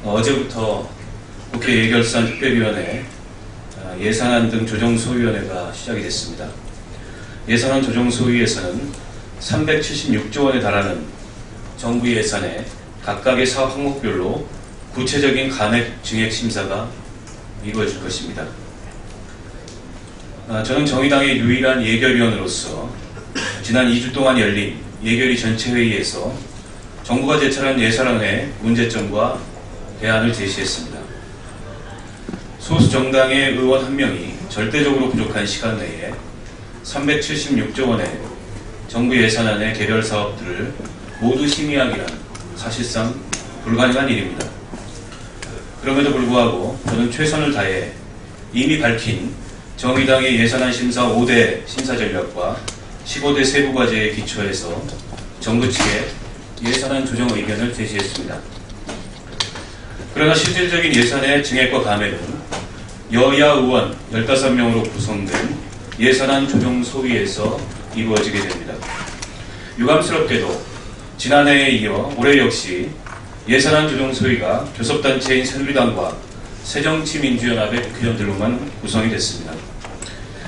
어제부터 국회 예결산 특별위원회, 예산안 등 조정소위원회가 시작이 됐습니다. 예산안 조정소위에서는 376조 원에 달하는 정부 예산에 각각의 사업 항목별로 구체적인 감액 증액 심사가 이루어질 것입니다. 저는 정의당의 유일한 예결위원으로서 지난 2주 동안 열린 예결위 전체 회의에서 정부가 제출한 예산안의 문제점과 대안을 제시했습니다. 소수 정당의 의원 한 명이 절대적으로 부족한 시간 내에 376조 원의 정부 예산안의 개별 사업들을 모두 심의하기란 사실상 불가능한 일입니다. 그럼에도 불구하고 저는 최선을 다해 이미 밝힌 정의당의 예산안 심사 5대 심사 전략과 15대 세부 과제에 기초해서 정부 측에 예산안 조정 의견을 제시했습니다. 그러나 실질적인 예산의 증액과 감액은 여야 의원 15명으로 구성된 예산안 조정 소위에서 이루어지게 됩니다. 유감스럽게도 지난해에 이어 올해 역시 예산안 조정 소위가 교섭단체인 새누리당과 새정치민주연합의 국회의원들로만 구성이 됐습니다.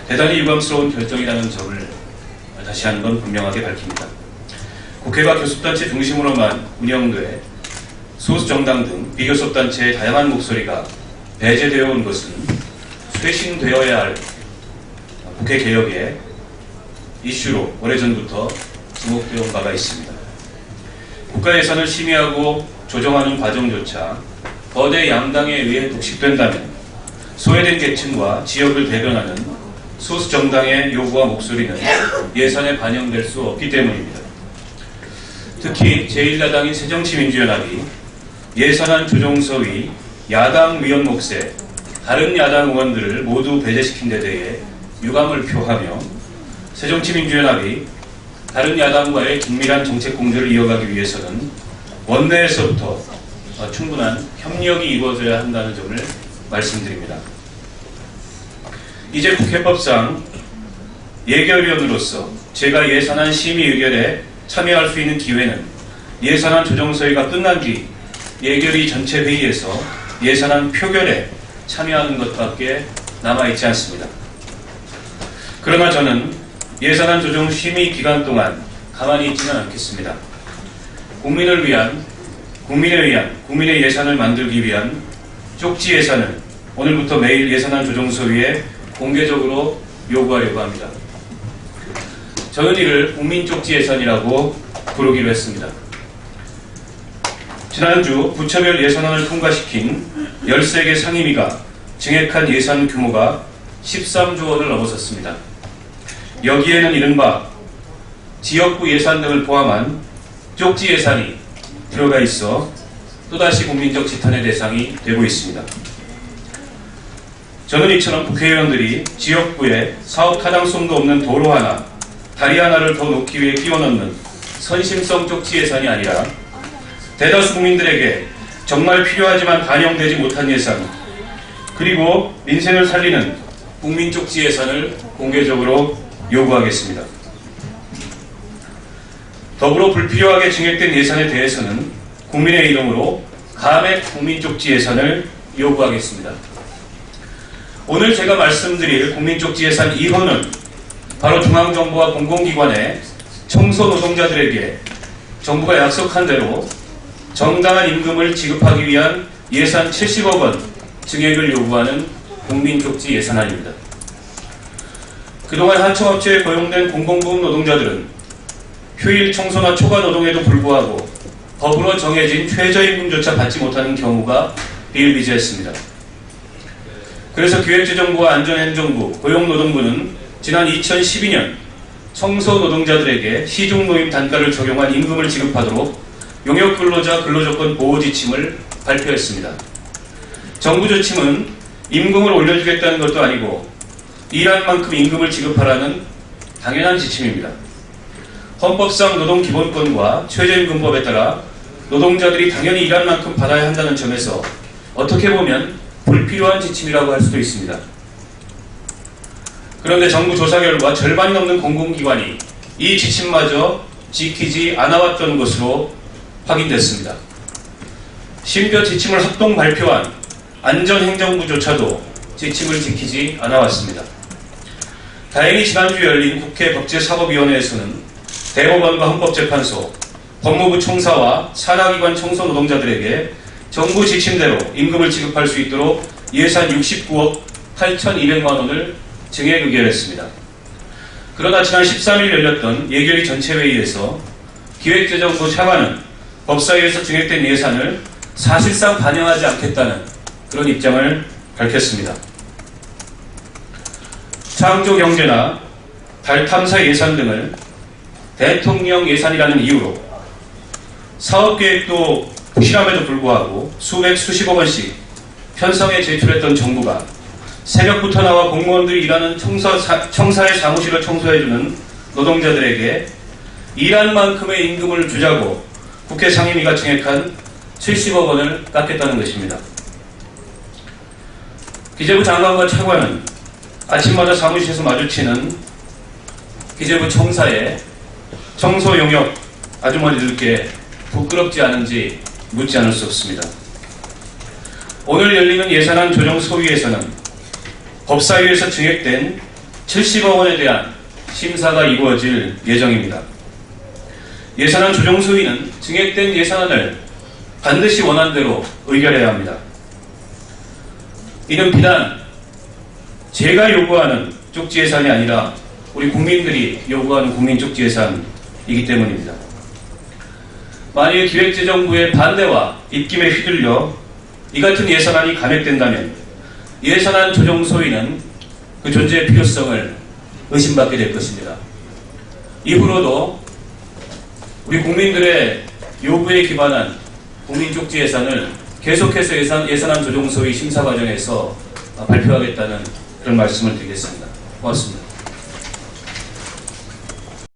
대단히 유감스러운 결정이라는 점을 다시 한번 분명하게 밝힙니다. 국회가 교섭단체 중심으로만 운영돼 소수정당 등 비교섭단체의 다양한 목소리가 배제되어 온 것은 쇄신되어야 할 국회 개혁의 이슈로 오래전부터 지목되어 온 바가 있습니다. 국가 예산을 심의하고 조정하는 과정조차 거대 양당에 의해 독식된다면 소외된 계층과 지역을 대변하는 소수 정당의 요구와 목소리는 예산에 반영될 수 없기 때문입니다. 특히 제1야당인 새정치민주연합이 예산안 조정소위 야당 위원 몫에 다른 야당 의원들을 모두 배제시킨 데 대해 유감을 표하며 새정치민주연합이 다른 야당과의 긴밀한 정책 공조를 이어가기 위해서는 원내에서부터 충분한 협력이 이루어져야 한다는 점을 말씀드립니다. 이제 국회법상 예결위원으로서 제가 예산안 심의 의결에 참여할 수 있는 기회는 예산안 조정소위가 끝난 뒤 예결위 전체 회의에서 예산안 표결에 참여하는 것밖에 남아있지 않습니다. 그러나 저는 예산안 조정 심의 기간 동안 가만히 있지는 않겠습니다. 국민을 위한, 국민의 예산을 만들기 위한 쪽지 예산을 오늘부터 매일 예산안 조정소위에 공개적으로 요구하려고 합니다. 저는 이를 국민쪽지 예산이라고 부르기로 했습니다. 지난주 부처별 예산안을 통과시킨 13개 상임위가 증액한 예산 규모가 13조 원을 넘어섰습니다. 여기에는 이른바 지역구 예산 등을 포함한 쪽지 예산이 들어가 있어 또다시 국민적 지탄의 대상이 되고 있습니다. 저는 이처럼 국회의원들이 지역구에 사업 타당성도 없는 도로 하나, 다리 하나를 더 놓기 위해 끼워넣는 선심성 쪽지 예산이 아니라 대다수 국민들에게 정말 필요하지만 반영되지 못한 예산, 그리고 민생을 살리는 국민 쪽지 예산을 공개적으로 요구하겠습니다. 더불어 불필요하게 증액된 예산에 대해서는 국민의 이름으로 감액 국민 쪽지 예산을 요구하겠습니다. 오늘 제가 말씀드릴 국민 쪽지 예산 2호는 바로 중앙정부와 공공기관의 청소 노동자들에게 정부가 약속한 대로 정당한 임금을 지급하기 위한 예산 70억 원 증액을 요구하는 국민쪽지 예산안입니다. 그동안 하청업체에 고용된 공공부문 노동자들은 휴일 청소나 초과 노동에도 불구하고 법으로 정해진 최저임금조차 받지 못하는 경우가 비일비재했습니다. 그래서 기획재정부와 안전행정부, 고용노동부는 지난 2012년 청소노동자들에게 시중노임 단가를 적용한 임금을 지급하도록 용역근로자 근로조건 보호 지침을 발표했습니다. 정부 지침은 임금을 올려주겠다는 것도 아니고 일한 만큼 임금을 지급하라는 당연한 지침입니다. 헌법상 노동기본권과 최저임금법에 따라 노동자들이 당연히 일한 만큼 받아야 한다는 점에서 어떻게 보면 불필요한 지침이라고 할 수도 있습니다. 그런데 정부 조사 결과 절반이 넘는 공공기관이 이 지침마저 지키지 않아왔던 것으로 확인됐습니다. 심지어 지침을 합동 발표한 안전행정부조차도 지침을 지키지 않아왔습니다. 다행히 지난주 열린 국회 법제사법위원회에서는 대법원과 헌법재판소, 법무부 총사와 산하기관 청소 노동자들에게 정부 지침대로 임금을 지급할 수 있도록 예산 69억 8,200만 원을 증액 의결했습니다. 그러나 지난 13일 열렸던 예결위 전체회의에서 기획재정부 차관은 법사위에서 증액된 예산을 사실상 반영하지 않겠다는 그런 입장을 밝혔습니다. 창조경제나 달탐사 예산 등을 대통령 예산이라는 이유로 사업계획도 부실함에도 불구하고 수십억 원씩 편성에 제출했던 정부가 새벽부터 나와 공무원들이 일하는 청사의 사무실을 청소해주는 노동자들에게 일한 만큼의 임금을 주자고 국회 상임위가 증액한 70억 원을 깎겠다는 것입니다. 기재부 장관과 차관은 아침마다 사무실에서 마주치는 기재부 청사의 청소 용역 아주머니들께 부끄럽지 않은지 묻지 않을 수 없습니다. 오늘 열리는 예산안 조정 소위에서는 법사위에서 증액된 70억 원에 대한 심사가 이루어질 예정입니다. 예산안 조정 소위는 증액된 예산안을 반드시 원안대로 의결해야 합니다. 이는 비단 제가 요구하는 쪽지 예산이 아니라 우리 국민들이 요구하는 국민 쪽지 예산이기 때문입니다. 만일 기획재정부의 반대와 입김에 휘둘려 이 같은 예산안이 감액된다면 예산안 조정 소위는 그 존재의 필요성을 의심받게 될 것입니다. 이후로도 우리 국민들의 요구에 기반한 국민 쪽지 예산을 계속해서 예산안 조정 소위 심사 과정에서 발표하겠다는 그런 말씀을 드리겠습니다. 고맙습니다.